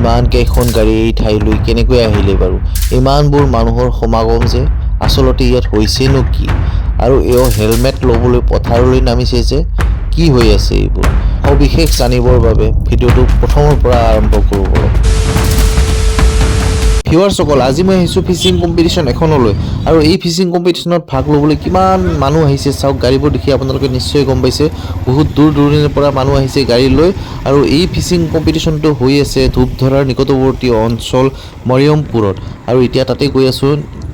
ইমান কেইখন গাড়ী এই ঠাইলৈ কেনেকৈ আহিলে বাৰু ইমানবোৰ মানুহৰ সমাগম যে আচলতে ইয়াত হৈছেনো কি আৰু এও হেলমেট ল'বলৈ পথাৰলৈ নামিছে যে কি হৈ আছে এইবোৰ সবিশেষ জানিবৰ বাবে ভিডিঅ'টো প্ৰথমৰ পৰা আৰম্ভ কৰোঁ বলক ভিউৱাৰ্ছসকল আজি মই আহিছোঁ ফিচিং কম্পিটিশ্যন এখনলৈ আৰু এই ফিচিং কম্পিটিশ্যনত ভাগ ল'বলৈ কিমান মানুহ আহিছে চাওক গাড়ীবোৰ দেখি আপোনালোকে নিশ্চয় গম পাইছে বহুত দূৰ দূৰণিৰ পৰা মানুহ আহিছে গাড়ী লৈ আৰু এই ফিচিং কম্পিটিশ্যনটো হৈ আছে ধূপধৰাৰ নিকটৱৰ্তী অঞ্চল মৰিয়মপুৰত আৰু এতিয়া তাতে গৈ আছোঁ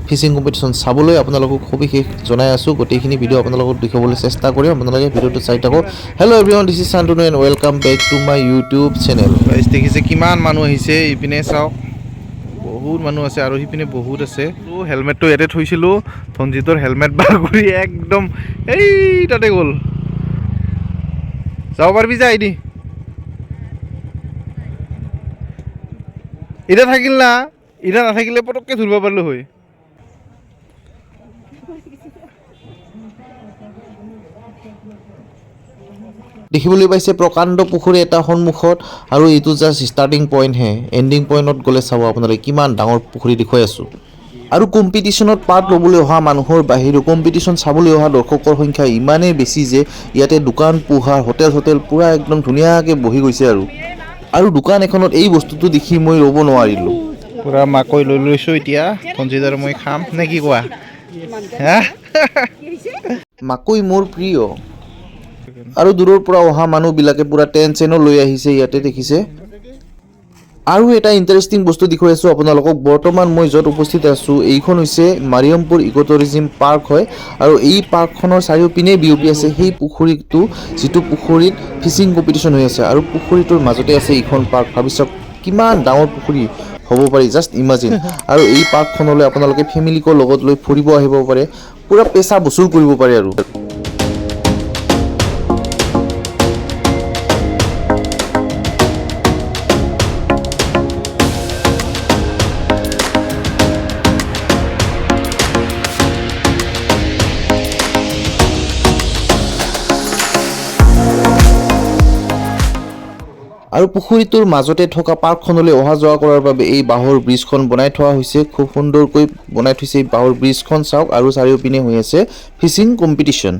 ফিচিং কম্পিটিশ্যন চাবলৈ আপোনালোকক সবিশেষ জনাই আছোঁ গোটেইখিনি ভিডিঅ' আপোনালোকক দেখাবলৈ চেষ্টা কৰিম আপোনালোকে ভিডিঅ'টো চাই থাকক hello' everyone this is Shantanu and welcome back to my YouTube channel guys দেখিছে কিমান মানুহ আহিছে ইপিনে চাওক বহুত মানুহ আছে আৰু সিপিনে বহুত আছে তো হেলমেটটো ইয়াতে থৈছিলোঁ ধনজিতৰ হেলমেট বাৰ কৰি একদম এই তাতে গ'ল যাব পাৰিবি যা আইডি এতিয়া থাকিল না এতিয়া নাথাকিলে পটককৈ ধৰিব পাৰিলোঁ হয় দেখিবলৈ পাইছে প্ৰকাণ্ড পুখুৰী এটা সন্মুখত আৰু এইটো জাষ্ট ষ্টাৰ্টিং পইণ্টহে এণ্ডিং পইণ্টত গ'লে চাব আপোনালোকে কিমান ডাঙৰ পুখুৰী দেখুৱাই আছোঁ আৰু কম্পিটিশ্যনত পাৰ্ট ল'বলৈ অহা মানুহৰ বাহিৰেও কম্পিটিশ্যন চাবলৈ অহা দৰ্শকৰ সংখ্যা ইমানেই বেছি যে ইয়াতে দোকান পোহাৰ হোটেল পূৰা একদম ধুনীয়াকৈ বহি গৈছে আৰু দোকান এখনত এই বস্তুটো দেখি মই ৰ'ব নোৱাৰিলোঁ পূৰা মাকৈ লৈ লৈছোঁ এতিয়া ধনজিত আৰু মই খাম নে কি কোৱা মাকৈ মোৰ প্ৰিয় আৰু দূৰৰ পৰা অহা মানুহবিলাকে পূৰা টেনচেনো লৈ আহিছে ইয়াতে দেখিছে আৰু এটা ইণ্টাৰেষ্টিং বস্তু দেখুৱাই আছোঁ আপোনালোকক বৰ্তমান মই য'ত উপস্থিত আছোঁ এইখন হৈছে মাৰিয়মপুৰ ইক' টুৰিজিম পাৰ্ক হয় আৰু এই পাৰ্কখনৰ চাৰিওপিনে বিয়পি আছে সেই পুখুৰীটো যিটো পুখুৰীত ফিচিং কম্পিটিশ্যন হৈ আছে আৰু পুখুৰীটোৰ মাজতে আছে এইখন পাৰ্ক ভাবি চাওক কিমান ডাঙৰ পুখুৰী হ'ব পাৰি জাষ্ট ইমাজিন আৰু এই পাৰ্কখনলৈ আপোনালোকে ফেমিলিকৰ লগত লৈ ফুৰিব আহিব পাৰে পূৰা পেচা বচুল কৰিব পাৰে আৰু আৰু পুখুৰীটোৰ মাজতে থকা পাৰ্কখনলৈ অহা যোৱা কৰাৰ বাবে এই বাঁহৰ ব্ৰিজখন বনাই থোৱা হৈছে খুব সুন্দৰকৈ বনাই থৈছে এই বাঁহৰ ব্ৰিজখন চাওক আৰু চাৰিওপিনে হৈ আছে ফিচিং কম্পিটিশ্যন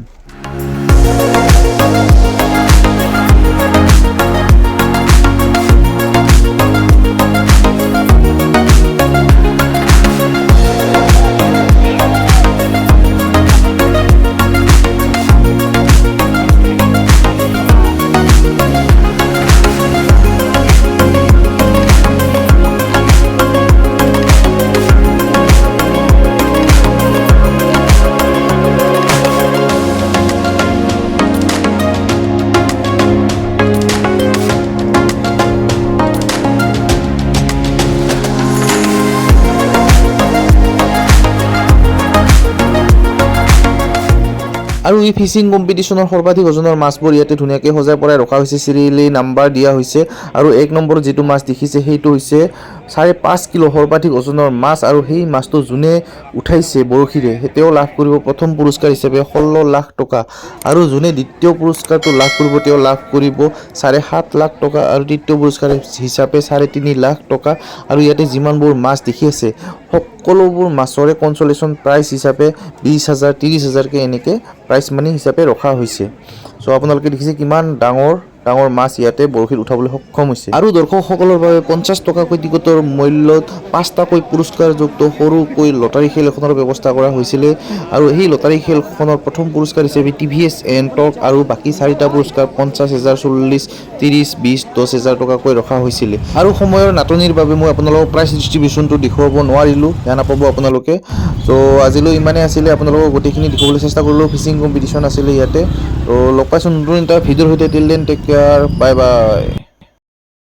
আৰু এই ফিচিং কম্পিটিশ্যনৰ সৰ্বাধিক ওজনৰ মাছবোৰ ইয়াতে ধুনীয়াকৈ সজাই পৰাই ৰখা হৈছে চিৰিয়েলি নাম্বাৰ দিয়া হৈছে আৰু এক নম্বৰত যিটো মাছ দেখিছে সেইটো হৈছে 5.5 কিলো সৰ্বাধিক ওজনৰ মাছ আৰু সেই মাছটো যোনে উঠাইছে বৰশীৰে তেওঁ লাভ কৰিব প্ৰথম পুৰস্কাৰ হিচাপে 16 লাখ টকা আৰু যোনে দ্বিতীয় পুৰস্কাৰটো লাভ কৰিব তেওঁ লাভ কৰিব 7.5 লাখ টকা আৰু তৃতীয় পুৰস্কাৰ হিচাপে 3.5 লাখ টকা আৰু ইয়াতে যিমানবোৰ মাছ দেখি আছে সকলোবোৰ মাছৰে কনচলেশ্যন প্ৰাইজ হিচাপে 20,000 30,000কে এনেকৈ প্ৰাইজ মানি হিচাপে ৰখা হৈছে চ' আপোনালোকে দেখিছে কিমান ডাঙৰ মাছ ইয়াতে বৰশীত উঠাবলৈ সক্ষম হৈছে আৰু দৰ্শকসকলৰ বাবে 50 টকাকৈ টিকটৰ মূল্যত 5টাকৈ পুৰস্কাৰযুক্ত সৰুকৈ লটাৰী খেল এখনৰ ব্যৱস্থা কৰা হৈছিলে আৰু সেই লটাৰী খেলখনৰ প্ৰথম পুৰস্কাৰ হিচাপে TVS এণ্টক আৰু বাকী 4টা পুৰস্কাৰ 50,000 40 30 20 10,000 টকাকৈ ৰখা হৈছিলে আৰু সময়ৰ নাটনিৰ বাবে মই আপোনালোকক প্ৰাইজ ডিষ্ট্ৰিবিউশ্যনটো দেখুৱাব নোৱাৰিলোঁ বেয়া নাপাব আপোনালোকে চ' আজিলৈ ইমানেই আছিলে আপোনালোকক গোটেইখিনি দেখুৱাবলৈ চেষ্টা কৰিলোঁ ফিচিং কম্পিটিশ্যন আছিলে ইয়াতে ত' লগ পাইছোঁ নতুন এটা ভিডিঅ'ৰ সৈতে till then take care bye বাই